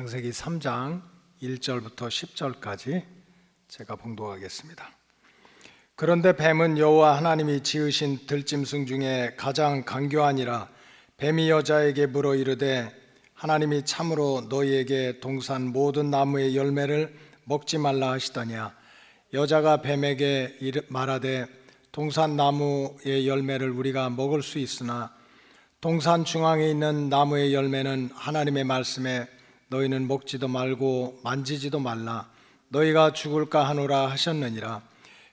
창세기 3장 1절부터 10절까지 제가 봉독하겠습니다. 그런데 뱀은 여호와 하나님이 지으신 들짐승 중에 가장 간교하니라. 뱀이 여자에게 물어 이르되 하나님이 참으로 너희에게 동산 모든 나무의 열매를 먹지 말라 하시더냐. 여자가 뱀에게 말하되 동산 나무의 열매를 우리가 먹을 수 있으나 동산 중앙에 있는 나무의 열매는 하나님의 말씀에 너희는 먹지도 말고 만지지도 말라 너희가 죽을까 하노라 하셨느니라.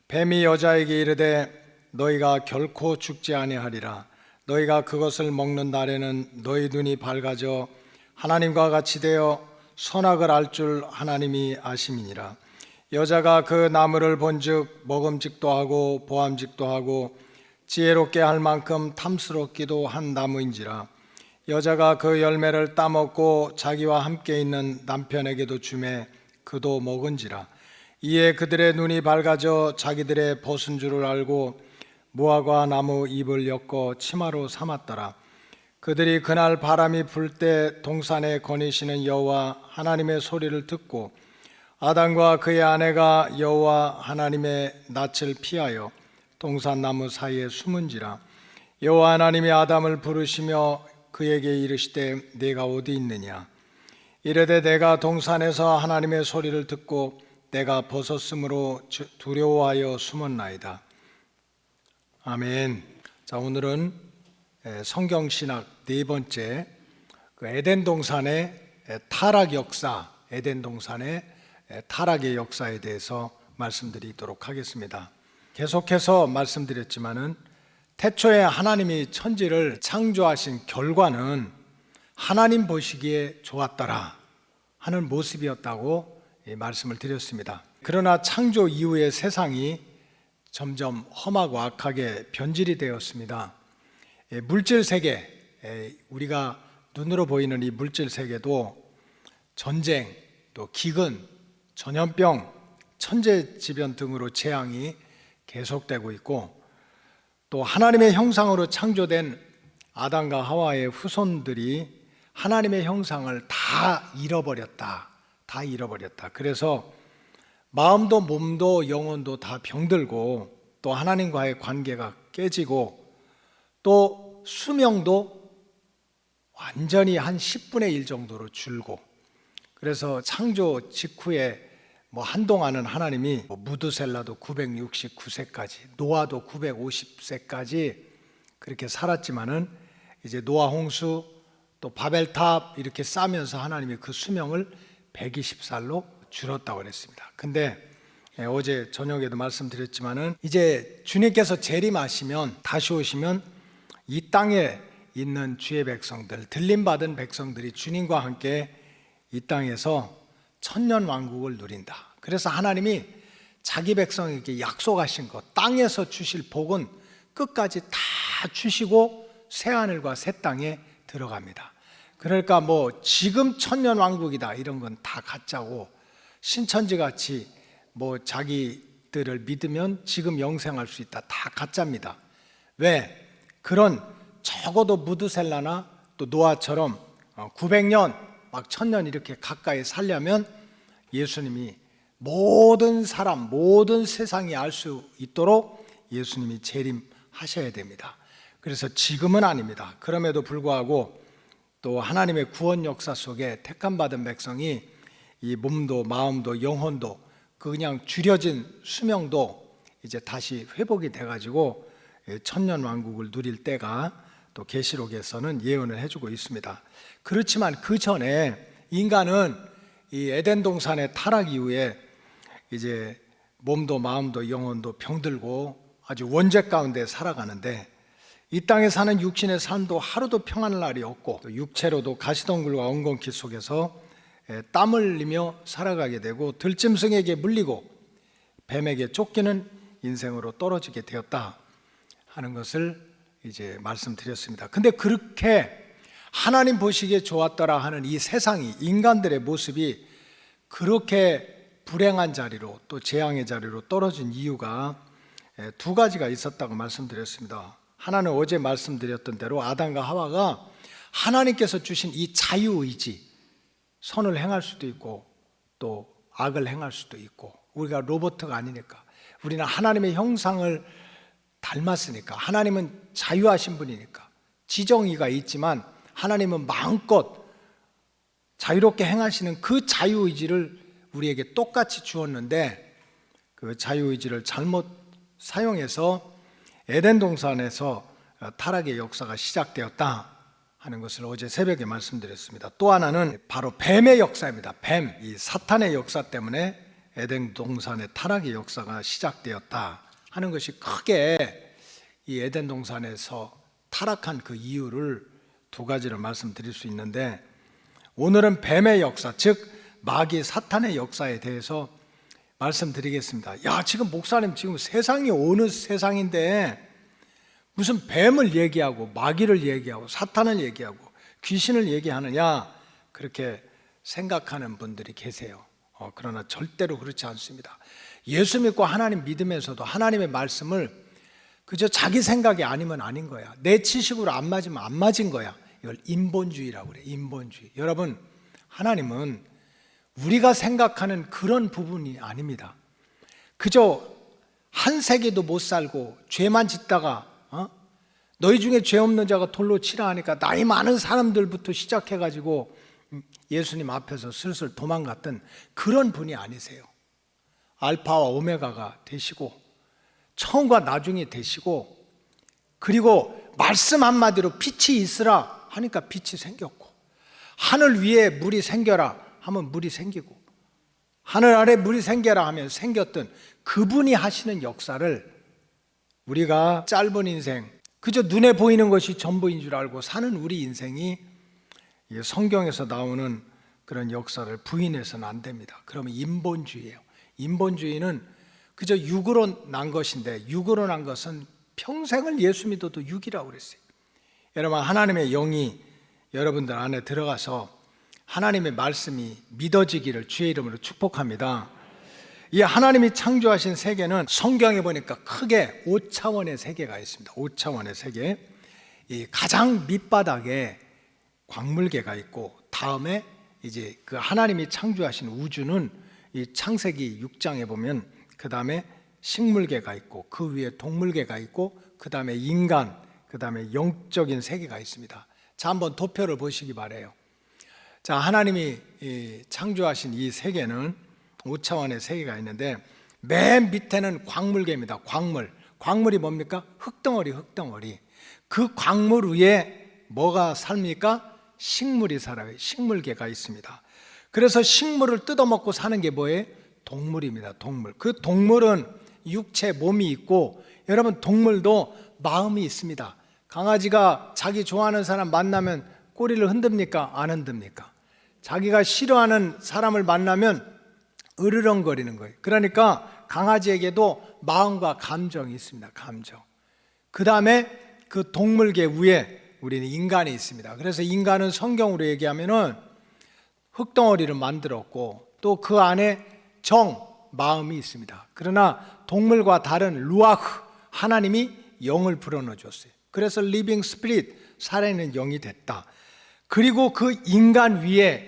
뱀이 여자에게 이르되 너희가 결코 죽지 아니하리라. 너희가 그것을 먹는 날에는 너희 눈이 밝아져 하나님과 같이 되어 선악을 알 줄 하나님이 아심이니라. 여자가 그 나무를 본즉 먹음직도 하고 보암직도 하고 지혜롭게 할 만큼 탐스럽기도 한 나무인지라. 여자가 그 열매를 따먹고 자기와 함께 있는 남편에게도 주매 그도 먹은지라. 이에 그들의 눈이 밝아져 자기들의 벗은 줄을 알고 무화과 나무 잎을 엮어 치마로 삼았더라. 그들이 그날 바람이 불 때 동산에 거니시는 여호와 하나님의 소리를 듣고 아담과 그의 아내가 여호와 하나님의 낯을 피하여 동산나무 사이에 숨은지라. 여호와 하나님이 아담을 부르시며 그에게 이르시되 네가 어디 있느냐. 이르되 내가 동산에서 하나님의 소리를 듣고 내가 벗었으므로 두려워하여 숨었나이다. 아멘. 자, 오늘은 성경신학 네 번째 에덴 동산의 타락 역사, 에덴 동산의 타락의 역사에 대해서 말씀드리도록 하겠습니다. 계속해서 말씀드렸지만은 태초에 하나님이 천지를 창조하신 결과는 하나님 보시기에 좋았더라 하는 모습이었다고 말씀을 드렸습니다. 그러나 창조 이후의 세상이 점점 험하고 악하게 변질이 되었습니다. 물질 세계, 우리가 눈으로 보이는 이 물질 세계도 전쟁, 또 기근, 전염병, 천재지변 등으로 재앙이 계속되고 있고, 또 하나님의 형상으로 창조된 아담과 하와의 후손들이 하나님의 형상을 다 잃어버렸다. 그래서 마음도 몸도 영혼도 다 병들고, 또 하나님과의 관계가 깨지고, 또 수명도 완전히 한 10분의 1 정도로 줄고, 그래서 창조 직후에 한동안은 하나님이 무드셀라도 969세까지, 노아도 950세까지 그렇게 살았지만은 이제 노아 홍수, 또 바벨탑 이렇게 쌓으면서 하나님이 그 수명을 120살로 줄였다고 그랬습니다. 근데 어제 저녁에도 말씀드렸지만은 이제 주님께서 재림하시면, 다시 오시면 이 땅에 있는 주의 백성들, 들림받은 백성들이 주님과 함께 이 땅에서 천년 왕국을 누린다. 그래서 하나님이 자기 백성에게 약속하신 것, 땅에서 주실 복은 끝까지 다 주시고 새하늘과 새 땅에 들어갑니다. 그러니까 지금 천년 왕국이다 이런 건 다 가짜고, 신천지같이 자기들을 믿으면 지금 영생할 수 있다, 다 가짜입니다. 왜? 그런 적어도 무드셀라나 또 노아처럼 900년 막 1000년 이렇게 가까이 살려면 예수님이 모든 사람, 모든 세상이 알 수 있도록 예수님이 재림하셔야 됩니다. 그래서 지금은 아닙니다. 그럼에도 불구하고 또 하나님의 구원 역사 속에 택함받은 백성이 이 몸도 마음도 영혼도 그냥 줄여진 수명도 이제 다시 회복이 돼가지고 천년 왕국을 누릴 때가 또 계시록에서는 예언을 해주고 있습니다. 그렇지만 그 전에 인간은 이 에덴 동산의 타락 이후에 이제 몸도 마음도 영혼도 병들고 아주 원죄 가운데 살아가는데, 이 땅에 사는 육신의 삶도 하루도 평안할 날이 없고, 또 육체로도 가시덩굴과 엉겅퀴 속에서 땀을 흘리며 살아가게 되고, 들짐승에게 물리고 뱀에게 쫓기는 인생으로 떨어지게 되었다 하는 것을 이제 말씀드렸습니다. 근데 그렇게 하나님 보시기에 좋았더라 하는 이 세상이, 인간들의 모습이 그렇게 불행한 자리로, 또 재앙의 자리로 떨어진 이유가 두 가지가 있었다고 말씀드렸습니다. 하나는 어제 말씀드렸던 대로 아담과 하와가 하나님께서 주신 이 자유의지 선을 행할 수도 있고 또 악을 행할 수도 있고, 우리가 로봇가 아니니까, 우리는 하나님의 형상을 닮았으니까, 하나님은 자유하신 분이니까 지정의가 있지만 하나님은 마음껏 자유롭게 행하시는 그 자유의지를 우리에게 똑같이 주었는데, 그 자유의지를 잘못 사용해서 에덴 동산에서 타락의 역사가 시작되었다 하는 것을 어제 새벽에 말씀드렸습니다. 또 하나는 바로 뱀의 역사입니다. 뱀, 이 사탄의 역사 때문에 에덴 동산의 타락의 역사가 시작되었다 하는 것이 크게 이 에덴 동산에서 타락한 그 이유를 두 가지를 말씀드릴 수 있는데, 오늘은 뱀의 역사, 즉 마귀 사탄의 역사에 대해서 말씀드리겠습니다. 야, 지금 목사님 지금 세상이 어느 세상인데 무슨 뱀을 얘기하고 마귀를 얘기하고 사탄을 얘기하고 귀신을 얘기하느냐, 그렇게 생각하는 분들이 계세요. 그러나 절대로 그렇지 않습니다. 예수 믿고 하나님 믿으면서도 하나님의 말씀을 그저 자기 생각이 아니면 아닌 거야, 내 지식으로 안 맞으면 안 맞은 거야, 이걸 인본주의라고 그래요. 인본주의. 여러분, 하나님은 우리가 생각하는 그런 부분이 아닙니다. 그저 한 세기도 못 살고 죄만 짓다가 너희 중에 죄 없는 자가 돌로 치라 하니까 나이 많은 사람들부터 시작해가지고 예수님 앞에서 슬슬 도망갔던 그런 분이 아니세요. 알파와 오메가가 되시고 처음과 나중이 되시고, 그리고 말씀 한마디로 빛이 있으라 하니까 빛이 생겼고, 하늘 위에 물이 생겨라 하면 물이 생기고, 하늘 아래 물이 생겨라 하면 생겼던 그분이 하시는 역사를 우리가 짧은 인생, 그저 눈에 보이는 것이 전부인 줄 알고 사는 우리 인생이 성경에서 나오는 그런 역사를 부인해서는 안 됩니다. 그러면 인본주의예요. 인본주의는 그저 육으로 난 것인데, 육으로 난 것은 평생을 예수 믿어도 육이라고 그랬어요. 여러분, 하나님의 영이 여러분들 안에 들어가서 하나님의 말씀이 믿어지기를 주의 이름으로 축복합니다. 이 하나님이 창조하신 세계는 성경에 보니까 크게 5차원의 세계가 있습니다. 5차원의 세계. 이 가장 밑바닥에 광물계가 있고, 다음에 이제 그 하나님이 창조하신 우주는 이 창세기 6장에 보면 그 다음에 식물계가 있고, 그 위에 동물계가 있고, 그 다음에 인간, 그 다음에 영적인 세계가 있습니다. 자, 한번 도표를 보시기 바래요. 자, 하나님이 창조하신 이 세계는 5차원의 세계가 있는데, 맨 밑에는 광물계입니다. 광물이 뭡니까? 흙덩어리. 그 광물 위에 뭐가 삽니까? 식물이 살아요. 식물계가 있습니다. 그래서 식물을 뜯어먹고 사는 게 뭐예요? 동물입니다. 동물. 그 동물은 육체, 몸이 있고, 여러분, 동물도 마음이 있습니다. 강아지가 자기 좋아하는 사람 만나면 꼬리를 흔듭니까? 안 흔듭니까? 자기가 싫어하는 사람을 만나면 으르렁거리는 거예요. 그러니까 강아지에게도 마음과 감정이 있습니다. 감정. 그 다음에 그 동물계 위에 우리는 인간이 있습니다. 그래서 인간은 성경으로 얘기하면은 흙덩어리를 만들었고, 또 그 안에 마음이 있습니다. 그러나 동물과 다른 루아흐, 하나님이 영을 불어넣어 줬어요. 그래서 리빙 스피릿, 살아있는 영이 됐다. 그리고 그 인간 위에,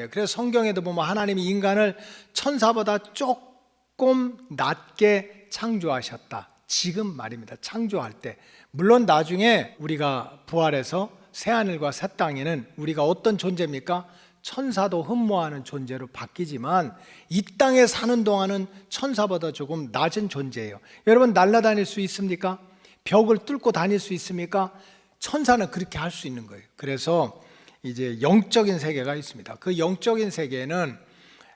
그래서 성경에도 보면 하나님이 인간을 천사보다 조금 낮게 창조하셨다. 지금 말입니다. 창조할 때. 물론 나중에 우리가 부활해서 새하늘과 새 땅에는 우리가 어떤 존재입니까? 천사도 흠모하는 존재로 바뀌지만, 이 땅에 사는 동안은 천사보다 조금 낮은 존재예요. 여러분, 날아다닐 수 있습니까? 벽을 뚫고 다닐 수 있습니까? 천사는 그렇게 할 수 있는 거예요. 그래서 이제 영적인 세계가 있습니다. 그 영적인 세계는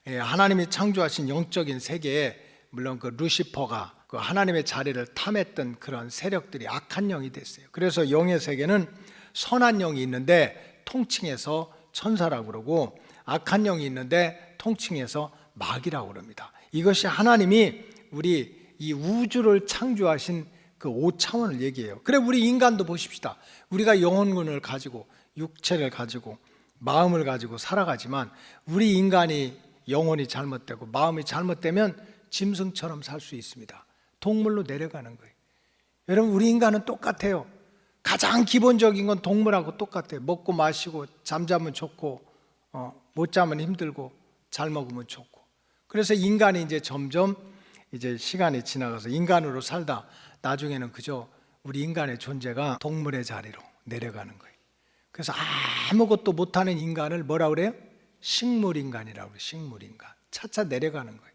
하나님이 창조하신 영적인 세계에, 물론 그 루시퍼가 그 하나님의 자리를 탐했던 그런 세력들이 악한 영이 됐어요. 그래서 영의 세계는 선한 영이 있는데 통칭해서 천사라고 그러고, 악한 영이 있는데 통칭해서 마귀라고 그럽니다. 이것이 하나님이 우리 이 우주를 창조하신 그 5차원을 얘기해요. 그래, 우리 인간도 보십시다. 우리가 영혼을 가지고, 육체를 가지고, 마음을 가지고 살아가지만, 우리 인간이 영혼이 잘못되고 마음이 잘못되면 짐승처럼 살 수 있습니다. 동물로 내려가는 거예요. 여러분, 우리 인간은 똑같아요. 가장 기본적인 건 동물하고 똑같아요. 먹고 마시고 잠자면 좋고 못 자면 힘들고 잘 먹으면 좋고. 그래서 인간이 이제 점점 이제 시간이 지나가서 인간으로 살다 나중에는 그저 우리 인간의 존재가 동물의 자리로 내려가는 거예요. 그래서 아무것도 못하는 인간을 뭐라 그래요? 식물인간이라고 그래요. 식물인간. 차차 내려가는 거예요.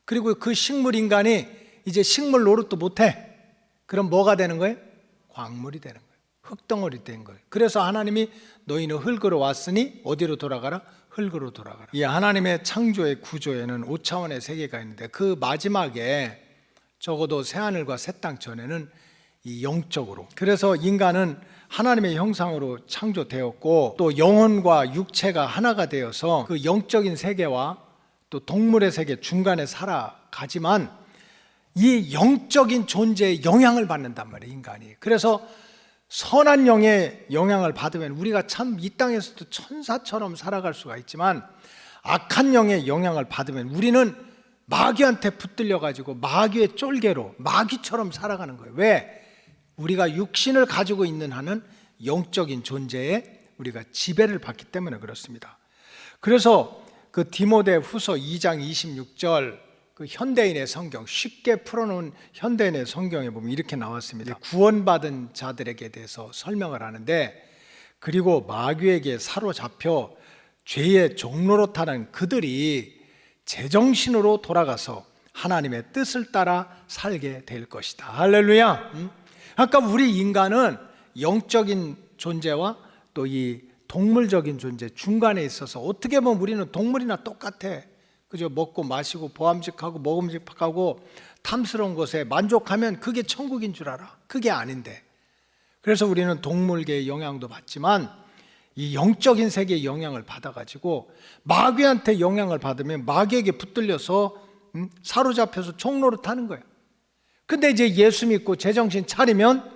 그리고 그 식물인간이 이제 식물 노릇도 못해. 그럼 뭐가 되는 거예요? 광물이 되는 거예요. 흙덩어리 된 거예요. 그래서 하나님이 너희는 흙으로 왔으니 어디로 돌아가라? 흙으로 돌아가라. 이 하나님의 창조의 구조에는 5차원의 세계가 있는데 그 마지막에 적어도 새하늘과 새 땅 전에는 이 영적으로, 그래서 인간은 하나님의 형상으로 창조되었고 또 영혼과 육체가 하나가 되어서 그 영적인 세계와 또 동물의 세계 중간에 살아가지만 이 영적인 존재에 영향을 받는단 말이에요, 인간이. 그래서 선한 영의 영향을 받으면 우리가 참 이 땅에서도 천사처럼 살아갈 수가 있지만 악한 영의 영향을 받으면 우리는 마귀한테 붙들려 가지고 마귀의 쫄개로 마귀처럼 살아가는 거예요. 왜? 우리가 육신을 가지고 있는 한은 영적인 존재에 우리가 지배를 받기 때문에 그렇습니다. 그래서 그 디모데 후서 2장 26절 그 현대인의 성경, 쉽게 풀어놓은 현대인의 성경에 보면 이렇게 나왔습니다. 구원받은 자들에게 대해서 설명을 하는데, 그리고 마귀에게 사로잡혀 죄의 종로로 타는 그들이 제정신으로 돌아가서 하나님의 뜻을 따라 살게 될 것이다. 할렐루야. 그러니까 우리 인간은 영적인 존재와 또 이 동물적인 존재 중간에 있어서 어떻게 보면 우리는 동물이나 똑같아. 그죠? 먹고 마시고 보암직하고 먹음직하고 탐스러운 것에 만족하면 그게 천국인 줄 알아. 그게 아닌데. 그래서 우리는 동물계의 영향도 받지만 이 영적인 세계의 영향을 받아가지고 마귀한테 영향을 받으면 마귀에게 붙들려서 사로잡혀서 종로를 타는 거예요. 근데 이제 예수 믿고 제정신 차리면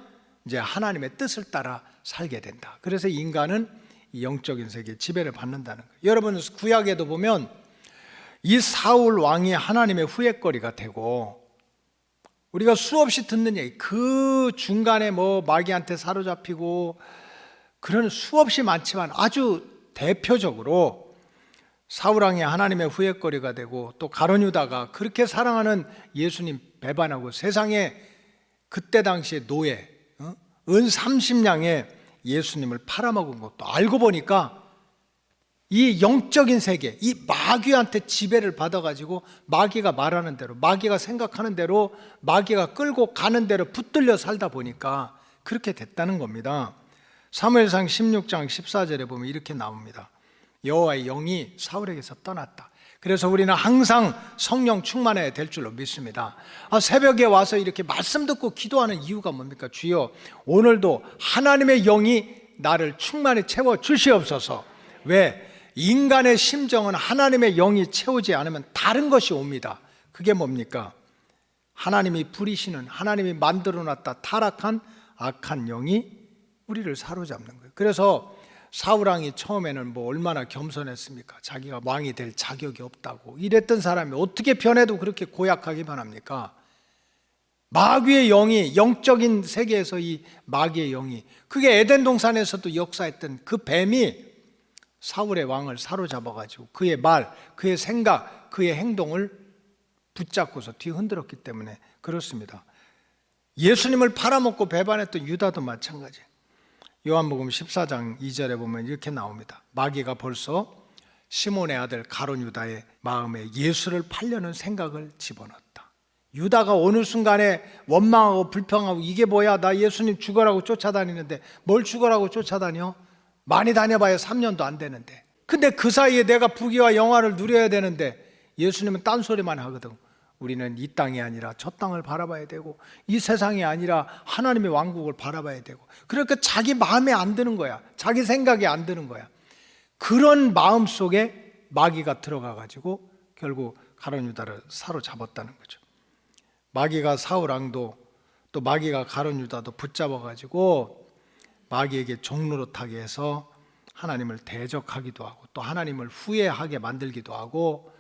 이제 하나님의 뜻을 따라 살게 된다. 그래서 인간은 이 영적인 세계에 지배를 받는다는 거예요. 여러분 구약에도 보면 이 사울 왕이 하나님의 후회거리가 되고, 우리가 수없이 듣는 얘기, 그 중간에 뭐 마귀한테 사로잡히고 그런 수없이 많지만 아주 대표적으로 사울 왕이 하나님의 후회거리가 되고 또 가룟 유다가 그렇게 사랑하는 예수님 배반하고 세상에 그때 당시에 노예 은 30냥에 예수님을 팔아먹은 것도 알고 보니까 이 영적인 세계, 이 마귀한테 지배를 받아가지고 마귀가 말하는 대로, 마귀가 생각하는 대로, 마귀가 끌고 가는 대로 붙들려 살다 보니까 그렇게 됐다는 겁니다. 사무엘상 16장 14절에 보면 이렇게 나옵니다. 여호와의 영이 사울에게서 떠났다. 그래서 우리는 항상 성령 충만해야 될 줄로 믿습니다. 새벽에 와서 이렇게 말씀 듣고 기도하는 이유가 뭡니까? 주여, 오늘도 하나님의 영이 나를 충만히 채워 주시옵소서. 왜? 인간의 심정은 하나님의 영이 채우지 않으면 다른 것이 옵니다. 그게 뭡니까? 하나님이 부리시는, 하나님이 만들어놨다 타락한 악한 영이 우리를 사로잡는 거예요. 그래서 사울왕이 처음에는 뭐 얼마나 겸손했습니까? 자기가 왕이 될 자격이 없다고 이랬던 사람이 어떻게 변해도 그렇게 고약하기만 합니까? 마귀의 영이, 영적인 세계에서 이 마귀의 영이, 그게 에덴 동산에서도 역사했던 그 뱀이 사울의 왕을 사로잡아가지고 그의 말, 그의 생각, 그의 행동을 붙잡고서 뒤흔들었기 때문에 그렇습니다. 예수님을 팔아먹고 배반했던 유다도 마찬가지. 요한복음 14장 2절에 보면 이렇게 나옵니다. 마귀가 벌써 시몬의 아들 가룟 유다의 마음에 예수를 팔려는 생각을 집어넣었다. 유다가 어느 순간에 원망하고 불평하고 이게 뭐야, 나 예수님 죽어라고 쫓아다니는데 뭘 죽어라고 쫓아다녀? 많이 다녀봐야 3년도 안 되는데. 근데 그 사이에 내가 부귀와 영화를 누려야 되는데 예수님은 딴소리만 하거든. 우리는 이 땅이 아니라 저 땅을 바라봐야 되고 이 세상이 아니라 하나님의 왕국을 바라봐야 되고, 그러니까 자기 마음에 안 드는 거야. 자기 생각에 안 드는 거야. 그런 마음 속에 마귀가 들어가가지고 결국 가룟 유다를 사로잡았다는 거죠. 마귀가 사울 왕도 또 마귀가 가룟 유다도 붙잡아가지고 마귀에게 종노릇하게 해서 하나님을 대적하기도 하고 또 하나님을 후회하게 만들기도 하고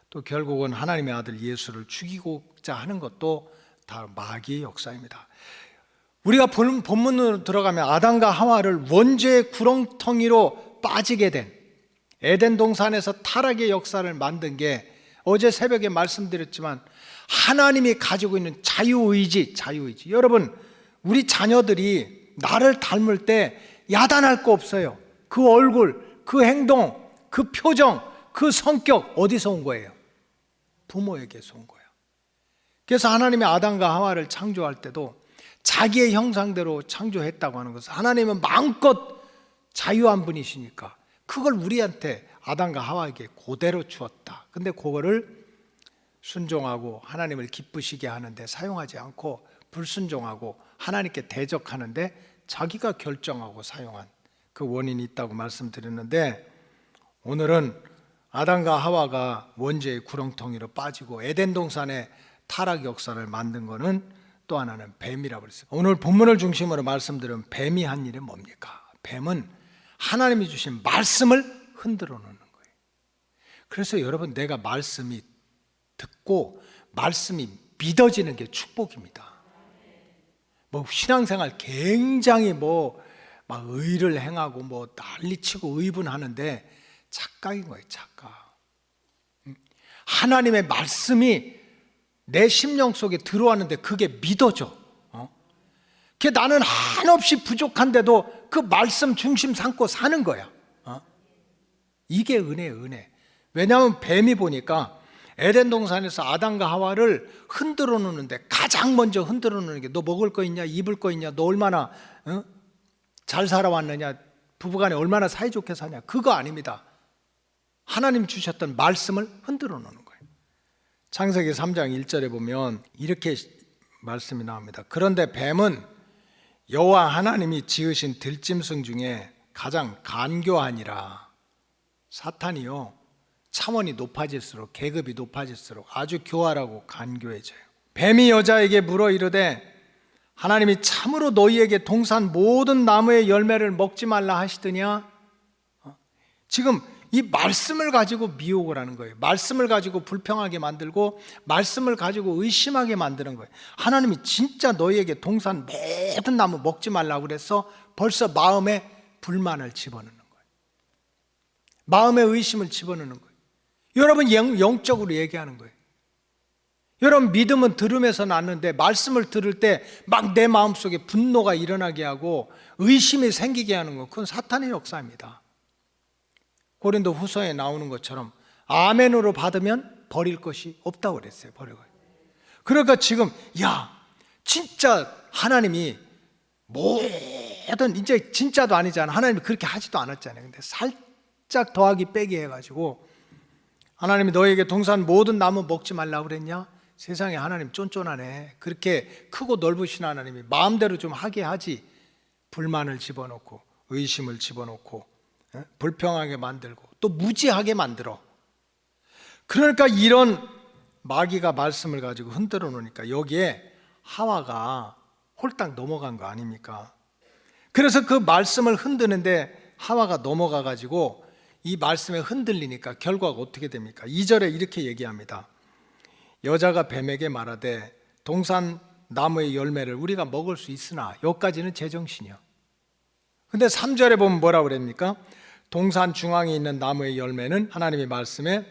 또 결국은 하나님의 아들 예수를 죽이고자 하는 것도 다 마귀의 역사입니다. 우리가 본문으로 들어가면 아담과 하와를 원죄의 구렁텅이로 빠지게 된, 에덴 동산에서 타락의 역사를 만든 게 어제 새벽에 말씀드렸지만 하나님이 가지고 있는 자유의지. 여러분, 우리 자녀들이 나를 닮을 때 야단할 거 없어요. 그 얼굴, 그 행동, 그 표정, 그 성격 어디서 온 거예요? 부모에게서 온 거예요. 그래서 하나님이 아담과 하와를 창조할 때도 자기의 형상대로 창조했다고 하는 것은 하나님은 마음껏 자유한 분이시니까 그걸 우리한테 아담과 하와에게 그대로 주었다. 근데 그거를 순종하고 하나님을 기쁘시게 하는데 사용하지 않고 불순종하고 하나님께 대적하는데 자기가 결정하고 사용한 그 원인이 있다고 말씀드렸는데, 오늘은 아담과 하와가 원죄의 구렁텅이로 빠지고 에덴 동산의 타락 역사를 만든 것은 또 하나는 뱀이라고 그랬어요. 오늘 본문을 중심으로 말씀드린 뱀이 한 일은 뭡니까? 뱀은 하나님이 주신 말씀을 흔들어 놓는 거예요. 그래서 여러분, 내가 말씀이 듣고 말씀이 믿어지는 게 축복입니다. 신앙생활 굉장히 막 의를 행하고 난리치고 의분하는데 착각인 거예요. 착각. 하나님의 말씀이 내 심령 속에 들어왔는데 그게 믿어져. 나는 한없이 부족한데도 그 말씀 중심 삼고 사는 거야. 이게 은혜예요, 은혜. 왜냐하면 뱀이 보니까 에덴 동산에서 아담과 하와를 흔들어 놓는데 가장 먼저 흔들어 놓는 게 너 먹을 거 있냐, 입을 거 있냐, 너 얼마나 잘 살아왔느냐, 부부간에 얼마나 사이좋게 사냐, 그거 아닙니다. 하나님 주셨던 말씀을 흔들어 놓는 거예요. 창세기 3장 1절에 보면 이렇게 말씀이 나옵니다. 그런데 뱀은 여호와 하나님이 지으신 들짐승 중에 가장 간교하니라. 사탄이요, 차원이 높아질수록, 계급이 높아질수록 아주 교활하고 간교해져요. 뱀이 여자에게 물어 이르되 하나님이 참으로 너희에게 동산 모든 나무의 열매를 먹지 말라 하시더냐? 지금 이 말씀을 가지고 미혹을 하는 거예요. 말씀을 가지고 불평하게 만들고 말씀을 가지고 의심하게 만드는 거예요. 하나님이 진짜 너희에게 동산 모든 나무 먹지 말라고 그래서 벌써 마음에 불만을 집어넣는 거예요. 마음에 의심을 집어넣는 거예요. 여러분, 영적으로 얘기하는 거예요. 여러분, 믿음은 들음에서 났는데 말씀을 들을 때 막 내 마음속에 분노가 일어나게 하고 의심이 생기게 하는 거, 그건 사탄의 역사입니다. 고린도 후서에 나오는 것처럼 아멘으로 받으면 버릴 것이 없다고 그랬어요. 버려요. 그러니까 지금 진짜 하나님이 모든, 이제 진짜도 아니잖아. 하나님이 그렇게 하지도 않았잖아요. 근데 살짝 더하기 빼기 해가지고 하나님이 너에게 동산 모든 나무 먹지 말라고 그랬냐? 세상에 하나님 쫀쫀하네. 그렇게 크고 넓으신 하나님이 마음대로 좀 하게 하지. 불만을 집어넣고 의심을 집어넣고 불평하게 만들고 또 무지하게 만들어. 그러니까 이런 마귀가 말씀을 가지고 흔들어 놓으니까 여기에 하와가 홀딱 넘어간 거 아닙니까? 그래서 그 말씀을 흔드는데 하와가 넘어가 가지고 이 말씀에 흔들리니까 결과가 어떻게 됩니까? 2절에 이렇게 얘기합니다. 여자가 뱀에게 말하되 동산 나무의 열매를 우리가 먹을 수 있으나, 여기까지는 제정신이요. 근데 3절에 보면 뭐라고 그럽니까? 동산 중앙에 있는 나무의 열매는 하나님의 말씀에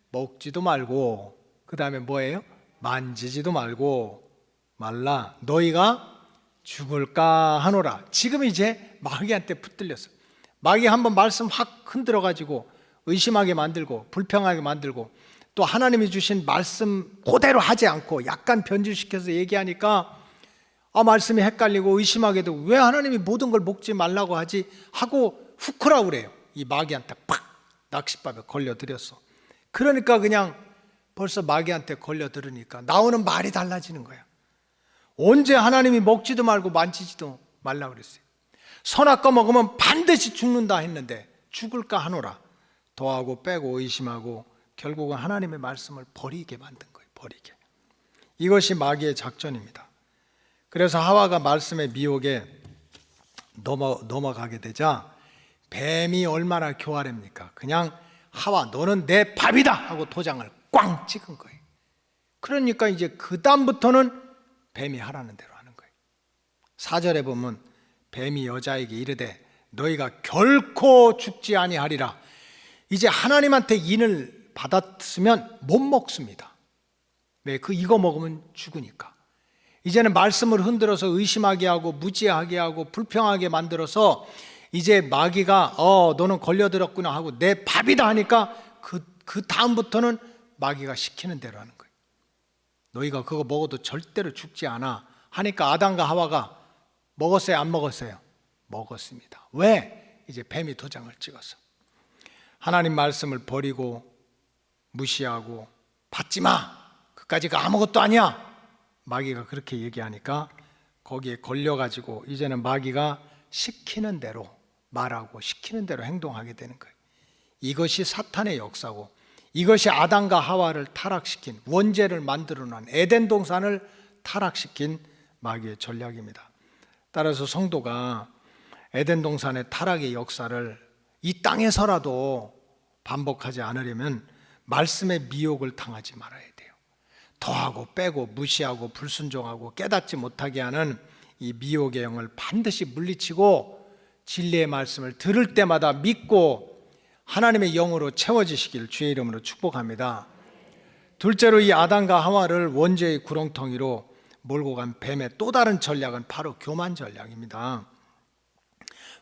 먹지도 말고, 그 다음에 뭐예요? 만지지도 말라 너희가 죽을까 하노라. 지금 이제 마귀한테 붙들렸어. 마귀 한번 말씀 확 흔들어 가지고 의심하게 만들고 불평하게 만들고 또 하나님이 주신 말씀 그대로 하지 않고 약간 변질시켜서 얘기하니까 말씀이 헷갈리고 의심하게 되고 왜 하나님이 모든 걸 먹지 말라고 하지 하고 후크라고 그래요. 이 마귀한테 팍 낚싯밥에 걸려들였어. 그러니까 그냥 벌써 마귀한테 걸려들으니까 나오는 말이 달라지는 거야. 언제 하나님이 먹지도 말고 만지지도 말라고 그랬어요. 선악과 먹으면 반드시 죽는다 했는데 죽을까 하노라. 더하고 빼고 의심하고 결국은 하나님의 말씀을 버리게 만든 거예요. 버리게. 이것이 마귀의 작전입니다. 그래서 하와가 말씀의 미혹에 넘어가게 되자 뱀이 얼마나 교활합니까? 그냥 하와 너는 내 밥이다 하고 도장을 꽝 찍은 거예요. 그러니까 이제 그 다음부터는 뱀이 하라는 대로 하는 거예요. 4절에 보면 뱀이 여자에게 이르되 너희가 결코 죽지 아니하리라. 이제 하나님한테 인을 받았으면 못 먹습니다. 왜? 이거 먹으면 죽으니까. 이제는 말씀을 흔들어서 의심하게 하고 무지하게 하고 불평하게 만들어서 이제 마귀가 너는 걸려들었구나 하고 내 밥이다 하니까 그 다음부터는 마귀가 시키는 대로 하는 거예요. 너희가 그거 먹어도 절대로 죽지 않아 하니까 아담과 하와가 먹었어요, 안 먹었어요? 먹었습니다. 왜? 이제 뱀이 도장을 찍어서 하나님 말씀을 버리고 무시하고 받지 마, 그까지가 아무것도 아니야, 마귀가 그렇게 얘기하니까 거기에 걸려가지고 이제는 마귀가 시키는 대로 말하고 시키는 대로 행동하게 되는 거예요. 이것이 사탄의 역사고, 이것이 아담과 하와를 타락시킨, 원죄를 만들어낸 에덴 동산을 타락시킨 마귀의 전략입니다. 따라서 성도가 에덴 동산의 타락의 역사를 이 땅에서라도 반복하지 않으려면 말씀의 미혹을 당하지 말아야 돼요. 더하고 빼고 무시하고 불순종하고 깨닫지 못하게 하는 이 미혹의 영을 반드시 물리치고 진리의 말씀을 들을 때마다 믿고 하나님의 영으로 채워지시길 주의 이름으로 축복합니다. 둘째로 이 아담과 하와를 원죄의 구렁텅이로 몰고 간 뱀의 또 다른 전략은 바로 교만 전략입니다.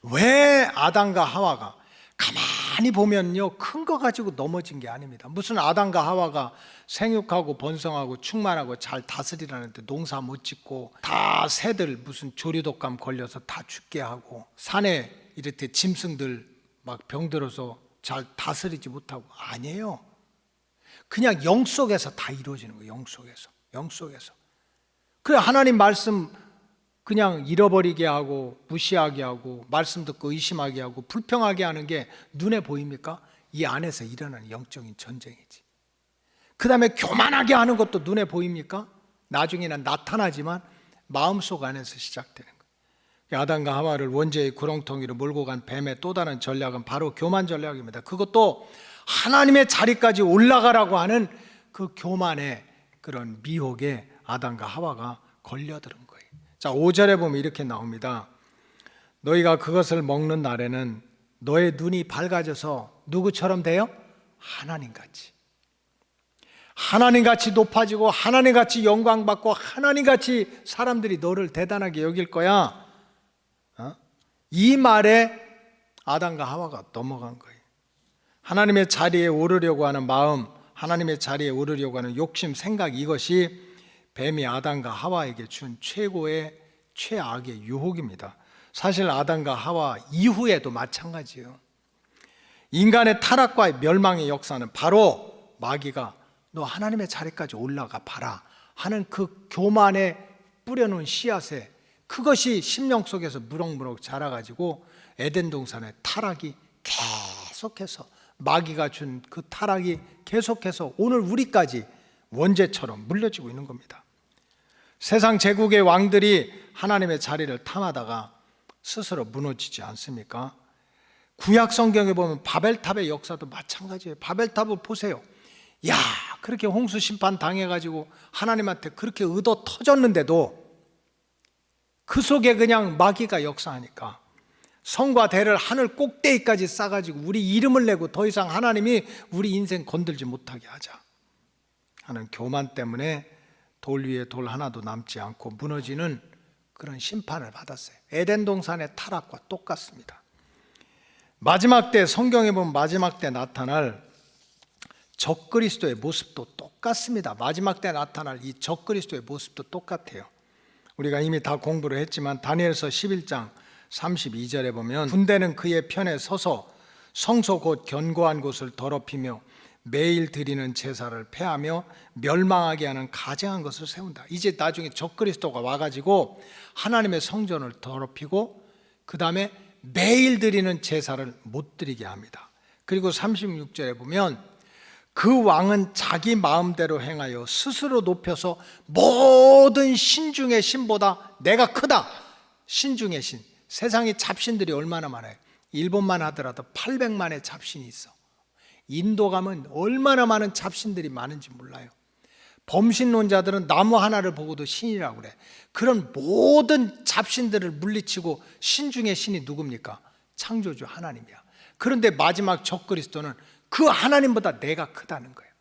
왜 아담과 하와가, 가만히 보면요, 큰 거 가지고 넘어진 게 아닙니다. 무슨 아담과 하와가 생육하고 번성하고 충만하고 잘 다스리라는데 농사 못 짓고 다 새들 무슨 조류독감 걸려서 다 죽게 하고 산에 이렇게 짐승들 막 병들어서 잘 다스리지 못하고, 아니에요. 그냥 영 속에서 다 이루어지는 거예요. 영 속에서. 그래, 하나님 말씀 그냥 잃어버리게 하고 무시하게 하고 말씀 듣고 의심하게 하고 불평하게 하는 게 눈에 보입니까? 이 안에서 일어나는 영적인 전쟁이지. 그 다음에 교만하게 하는 것도 눈에 보입니까? 나중에는 나타나지만 마음속 안에서 시작되는 거예요. 아담과 하와를 원죄의 구렁텅이로 몰고 간 뱀의 또 다른 전략은 바로 교만 전략입니다. 그것도 하나님의 자리까지 올라가라고 하는 그 교만의 그런 미혹에 아담과 하와가 걸려들은 거예요. 자, 5절에 보면 이렇게 나옵니다. 너희가 그것을 먹는 날에는 너의 눈이 밝아져서 누구처럼 돼요? 하나님같이. 하나님같이 높아지고 하나님같이 영광받고 하나님같이 사람들이 너를 대단하게 여길 거야. 이 말에 아담과 하와가 넘어간 거예요. 하나님의 자리에 오르려고 하는 마음, 하나님의 자리에 오르려고 하는 욕심, 생각, 이것이 뱀이 아담과 하와에게 준 최고의 최악의 유혹입니다. 사실 아담과 하와 이후에도 마찬가지예요. 인간의 타락과 멸망의 역사는 바로 마귀가 너 하나님의 자리까지 올라가 봐라 하는 그 교만에 뿌려놓은 씨앗에, 그것이 심령 속에서 무럭무럭 자라가지고 에덴 동산의 타락이 계속해서, 마귀가 준 그 타락이 계속해서 오늘 우리까지 원죄처럼 물려지고 있는 겁니다. 세상 제국의 왕들이 하나님의 자리를 탐하다가 스스로 무너지지 않습니까? 구약 성경에 보면 바벨탑의 역사도 마찬가지예요. 바벨탑을 보세요. 야, 그렇게 홍수 심판 당해가지고 하나님한테 그렇게 의도 터졌는데도 그 속에 그냥 마귀가 역사하니까 성과 대를 하늘 꼭대기까지 쌓아가지고 우리 이름을 내고 더 이상 하나님이 우리 인생 건들지 못하게 하자 하는 교만 때문에 돌 위에 돌 하나도 남지 않고 무너지는 그런 심판을 받았어요. 에덴 동산의 타락과 똑같습니다. 마지막 때, 성경에 보면 마지막 때 나타날 적그리스도의 모습도 똑같습니다. 마지막 때 나타날 이 적그리스도의 모습도 똑같아요. 우리가 이미 다 공부를 했지만 다니엘서 11장 32절에 보면 군대는 그의 편에 서서 성소 곧 견고한 곳을 더럽히며 매일 드리는 제사를 폐하며 멸망하게 하는 가증한 것을 세운다. 이제 나중에 적그리스도가 와가지고 하나님의 성전을 더럽히고 그 다음에 매일 드리는 제사를 못 드리게 합니다. 그리고 36절에 보면 그 왕은 자기 마음대로 행하여 스스로 높여서 모든 신 중의 신보다 내가 크다. 신 중의 신. 세상에 잡신들이 얼마나 많아요. 일본만 하더라도 800만의 잡신이 있어. 인도 가면 얼마나 많은 잡신들이 많은지 몰라요. 범신론자들은 나무 하나를 보고도 신이라고 그래. 그런 모든 잡신들을 물리치고 신 중에 신이 누굽니까? 창조주 하나님이야. 그런데 마지막 적그리스도는 그 하나님보다 내가 크다는 거예요.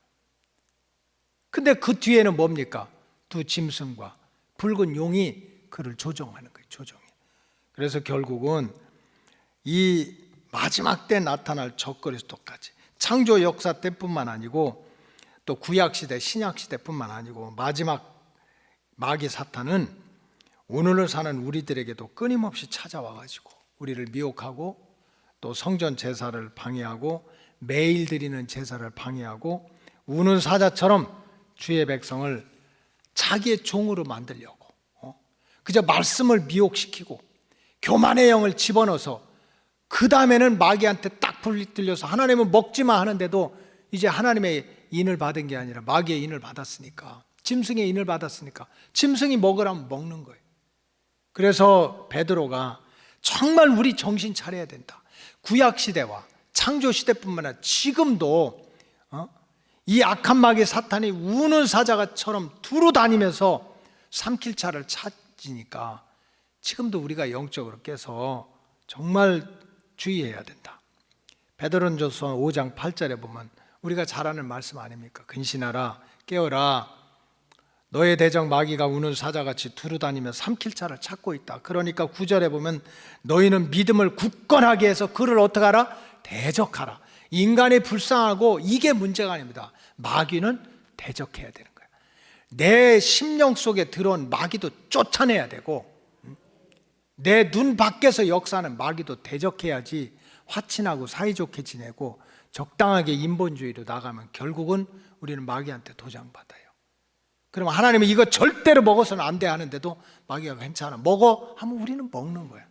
근데 그 뒤에는 뭡니까? 두 짐승과 붉은 용이 그를 조종하는 거예요. 조종해. 그래서 결국은 이 마지막 때 나타날 적그리스도까지, 창조 역사 때뿐만 아니고 또 구약시대 신약시대뿐만 아니고 마지막 마귀 사탄은 오늘을 사는 우리들에게도 끊임없이 찾아와가지고 우리를 미혹하고 또 성전 제사를 방해하고 매일 드리는 제사를 방해하고 우는 사자처럼 주의 백성을 자기의 종으로 만들려고 그저 말씀을 미혹시키고 교만의 영을 집어넣어서 그 다음에는 마귀한테 딱 불들려서 하나님은 먹지마 하는데도 이제 하나님의 인을 받은 게 아니라 마귀의 인을 받았으니까, 짐승의 인을 받았으니까 짐승이 먹으라면 먹는 거예요. 그래서 베드로가 정말 우리 정신 차려야 된다. 구약시대와 창조시대뿐만 아니라 지금도 이 악한 마귀 사탄이 우는 사자처럼 두루 다니면서 삼킬 차를 찾으니까 지금도 우리가 영적으로 깨서 정말 주의해야 된다. 베드로전서 5장 8절에 보면 우리가 잘 아는 말씀 아닙니까? 근신하라, 깨어라, 너의 대적 마귀가 우는 사자같이 두루다니며 삼킬 자를 찾고 있다. 그러니까 9절에 보면 너희는 믿음을 굳건하게 해서 그를 어떻게 하라? 대적하라. 인간이 불쌍하고 이게 문제가 아닙니다. 마귀는 대적해야 되는 거예요. 내 심령 속에 들어온 마귀도 쫓아내야 되고 내 눈 밖에서 역사하는 마귀도 대적해야지 화친하고 사이좋게 지내고 적당하게 인본주의로 나가면 결국은 우리는 마귀한테 도장받아요. 그럼 하나님은 이거 절대로 먹어서는 안 돼 하는데도 마귀가 괜찮아, 먹어 하면 우리는 먹는 거야.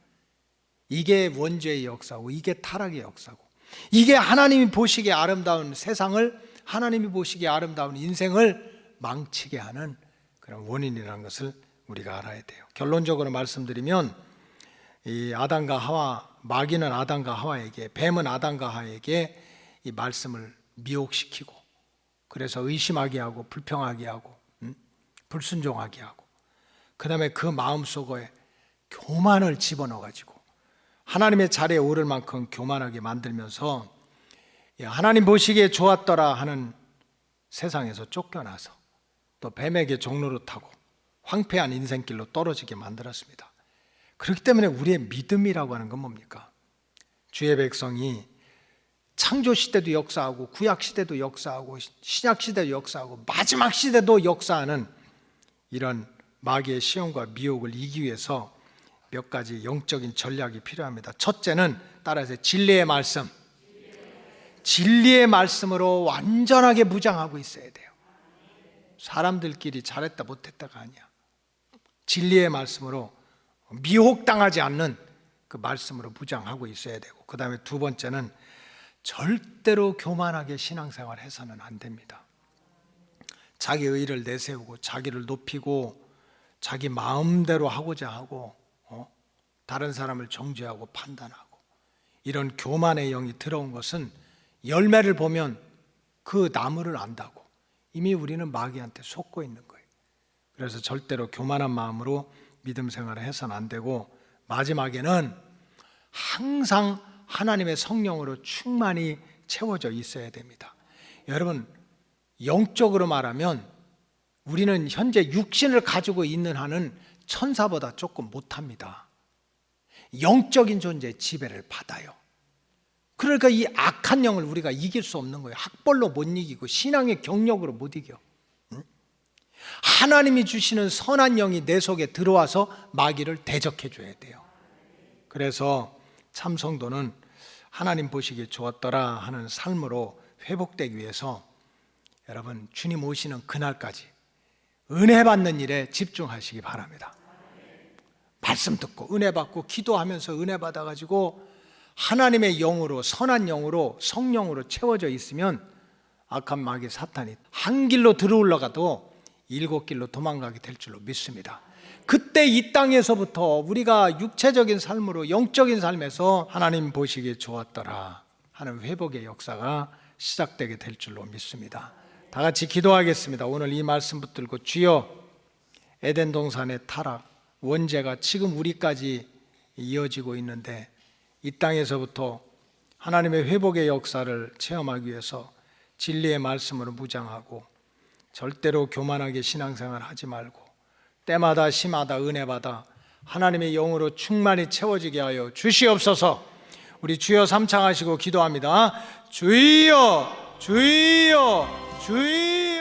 이게 원죄의 역사고 이게 타락의 역사고 이게 하나님이 보시기에 아름다운 세상을, 하나님이 보시기에 아름다운 인생을 망치게 하는 그런 원인이라는 것을 우리가 알아야 돼요. 결론적으로 말씀드리면 이 아담과 하와, 마귀는 아담과 하와에게, 뱀은 아담과 하와에게 이 말씀을 미혹시키고 그래서 의심하게 하고 불평하게 하고 불순종하게 하고 그 다음에 그 마음속에 교만을 집어넣어가지고 하나님의 자리에 오를 만큼 교만하게 만들면서 하나님 보시기에 좋았더라 하는 세상에서 쫓겨나서 또 뱀에게 종로를 타고 황폐한 인생길로 떨어지게 만들었습니다. 그렇기 때문에 우리의 믿음이라고 하는 건 뭡니까? 주의 백성이 창조시대도 역사하고 구약시대도 역사하고 신약시대도 역사하고 마지막 시대도 역사하는 이런 마귀의 시험과 미혹을 이기기 위해서 몇 가지 영적인 전략이 필요합니다. 첫째는 따라서 진리의 말씀, 진리의 말씀으로 완전하게 무장하고 있어야 돼요. 사람들끼리 잘했다 못했다가 아니야. 진리의 말씀으로 미혹당하지 않는 그 말씀으로 무장하고 있어야 되고 그 다음에 두 번째는 절대로 교만하게 신앙생활 해서는 안 됩니다. 자기 의의를 내세우고 자기를 높이고 자기 마음대로 하고자 하고 다른 사람을 정죄하고 판단하고 이런 교만의 영이 들어온 것은 열매를 보면 그 나무를 안다고 이미 우리는 마귀한테 속고 있는 거예요. 그래서 절대로 교만한 마음으로 믿음 생활을 해서는 안 되고 마지막에는 항상 하나님의 성령으로 충만히 채워져 있어야 됩니다. 여러분, 영적으로 말하면 우리는 현재 육신을 가지고 있는 한은 천사보다 조금 못합니다. 영적인 존재의 지배를 받아요. 그러니까 이 악한 영을 우리가 이길 수 없는 거예요. 학벌로 못 이기고 신앙의 경력으로 못 이겨. 하나님이 주시는 선한 영이 내 속에 들어와서 마귀를 대적해 줘야 돼요. 그래서 참 성도는 하나님 보시기에 좋았더라 하는 삶으로 회복되기 위해서 여러분 주님 오시는 그날까지 은혜 받는 일에 집중하시기 바랍니다. 말씀 듣고 은혜 받고 기도하면서 은혜 받아가지고 하나님의 영으로, 선한 영으로, 성령으로 채워져 있으면 악한 마귀 사탄이 한 길로 들어올라가도 7길로 도망가게 될 줄로 믿습니다. 그때 이 땅에서부터 우리가 육체적인 삶으로 영적인 삶에서 하나님 보시기에 좋았더라 하는 회복의 역사가 시작되게 될 줄로 믿습니다. 다 같이 기도하겠습니다. 오늘 이 말씀 붙들고 주여, 에덴 동산의 타락, 원죄가 지금 우리까지 이어지고 있는데 이 땅에서부터 하나님의 회복의 역사를 체험하기 위해서 진리의 말씀으로 무장하고 절대로 교만하게 신앙생활 하지 말고 때마다 시마다 은혜 받아 하나님의 영으로 충만히 채워지게 하여 주시옵소서. 우리 주여 삼창하시고 기도합니다. 주여 주여 주여